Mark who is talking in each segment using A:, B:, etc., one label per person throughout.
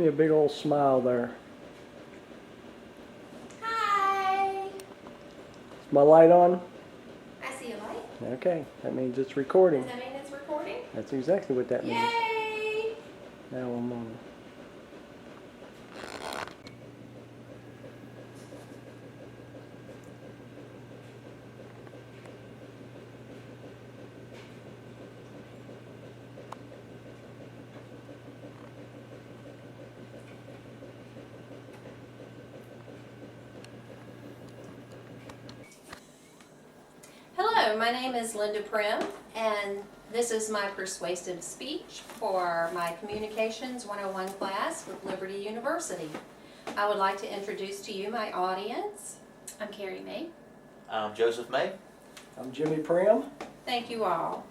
A: me a big old smile there.
B: Hi!
A: Is my light on?
B: I see a light.
A: Okay, that means it's recording.
B: Does that mean it's recording?
A: That's exactly what that means.
B: Yay!
A: Now I'm on.
B: Hello, my name is Linda Prim, and this is my persuasive speech for my Communications 101 class with Liberty University. I would like to introduce to you my audience.
C: I'm Carrie May.
D: I'm Joseph May.
A: I'm Jimmy Prim.
B: Thank you all.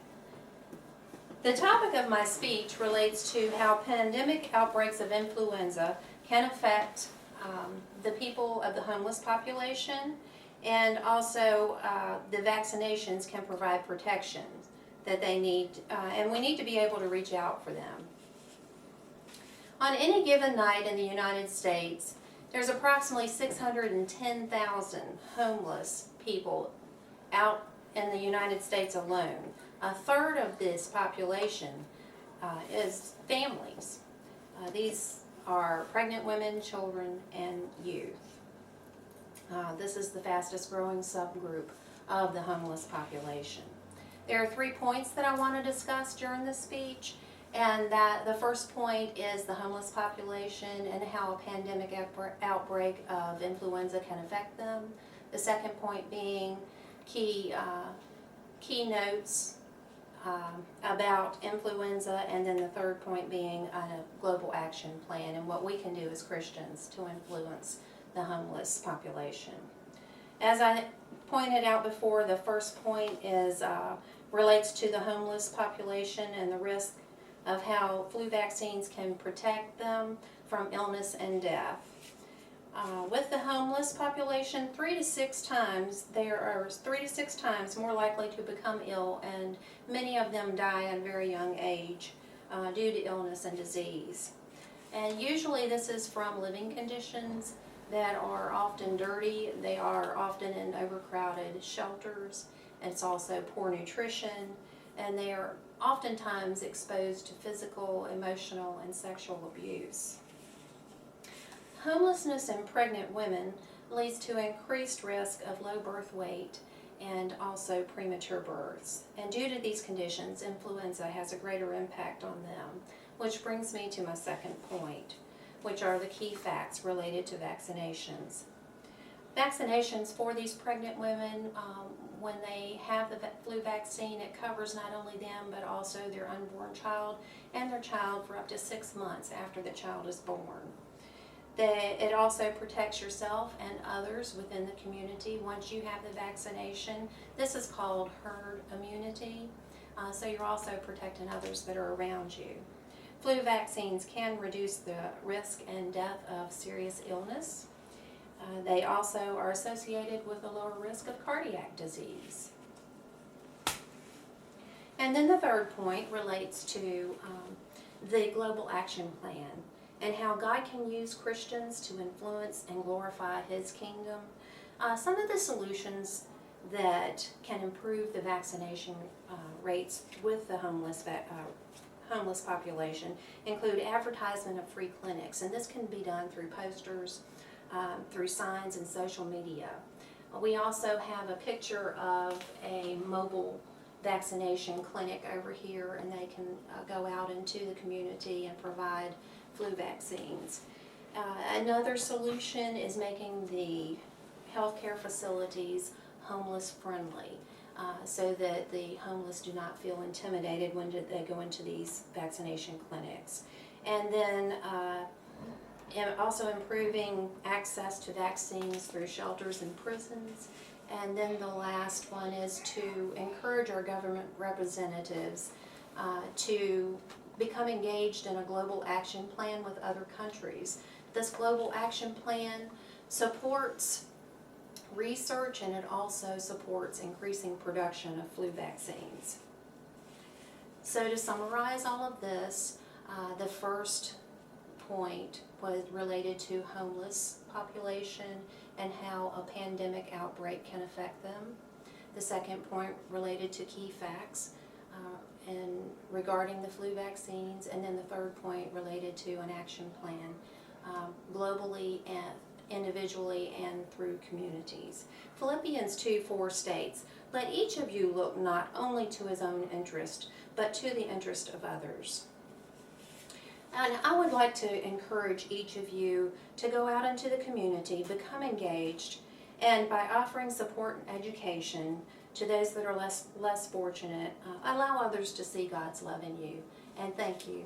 B: The topic of my speech relates to how pandemic outbreaks of influenza can affect the people of the homeless population, and also the vaccinations can provide protection that they need, and we need to be able to reach out for them. On any given night in the United States, there's approximately 610,000 homeless people out in the United States alone. A third of this population is families. These are pregnant women, children, and youth. This is the fastest growing subgroup of the homeless population. There are 3 points that I want to discuss during this speech, and that the first point is the homeless population and how a pandemic outbreak of influenza can affect them. The second point being key notes about influenza, and then the third point being a global action plan and what we can do as Christians to influence the homeless population. As I pointed out before, the first point is relates to the homeless population and the risk of how flu vaccines can protect them from illness and death. With the homeless population, 3 to 6 times they are 3 to 6 times more likely to become ill, and many of them die at a very young age due to illness and disease. And usually this is from living conditions that are often dirty. They are often in overcrowded shelters, and it's also poor nutrition, and they are oftentimes exposed to physical, emotional, and sexual abuse. Homelessness in pregnant women leads to increased risk of low birth weight and also premature births. And due to these conditions, influenza has a greater impact on them, which brings me to my second point, which are the key facts related to vaccinations. Vaccinations for these pregnant women, when they have the flu vaccine, it covers not only them but also their unborn child and their child for up to 6 months after the child is born. It also protects yourself and others within the community once you have the vaccination. This is called herd immunity, so you're also protecting others that are around you. Flu vaccines can reduce the risk and death of serious illness. They also are associated with a lower risk of cardiac disease. And then the third point relates to the Global Action Plan and how God can use Christians to influence and glorify His kingdom. Some of the solutions that can improve the vaccination rates with the homeless population include advertisement of free clinics, and this can be done through posters, through signs and social media. We also have a picture of a mobile vaccination clinic over here, and they can go out into the community and provide flu vaccines. Another solution is making the healthcare facilities homeless friendly, so that the homeless do not feel intimidated when they go into these vaccination clinics. And then also improving access to vaccines through shelters and prisons. And then the last one is to encourage our government representatives to become engaged in a global action plan with other countries. This global action plan supports research, and it also supports increasing production of flu vaccines. So to summarize all of this, the first point was related to homeless population and how a pandemic outbreak can affect them. The second point related to key facts and regarding the flu vaccines, and then the third point related to an action plan globally and individually and through communities. Philippians 2:4 states, "Let each of you look not only to his own interest, but to the interest of others." And I would like to encourage each of you to go out into the community, become engaged, and by offering support and education to those that are less fortunate, allow others to see God's love in you. And thank you.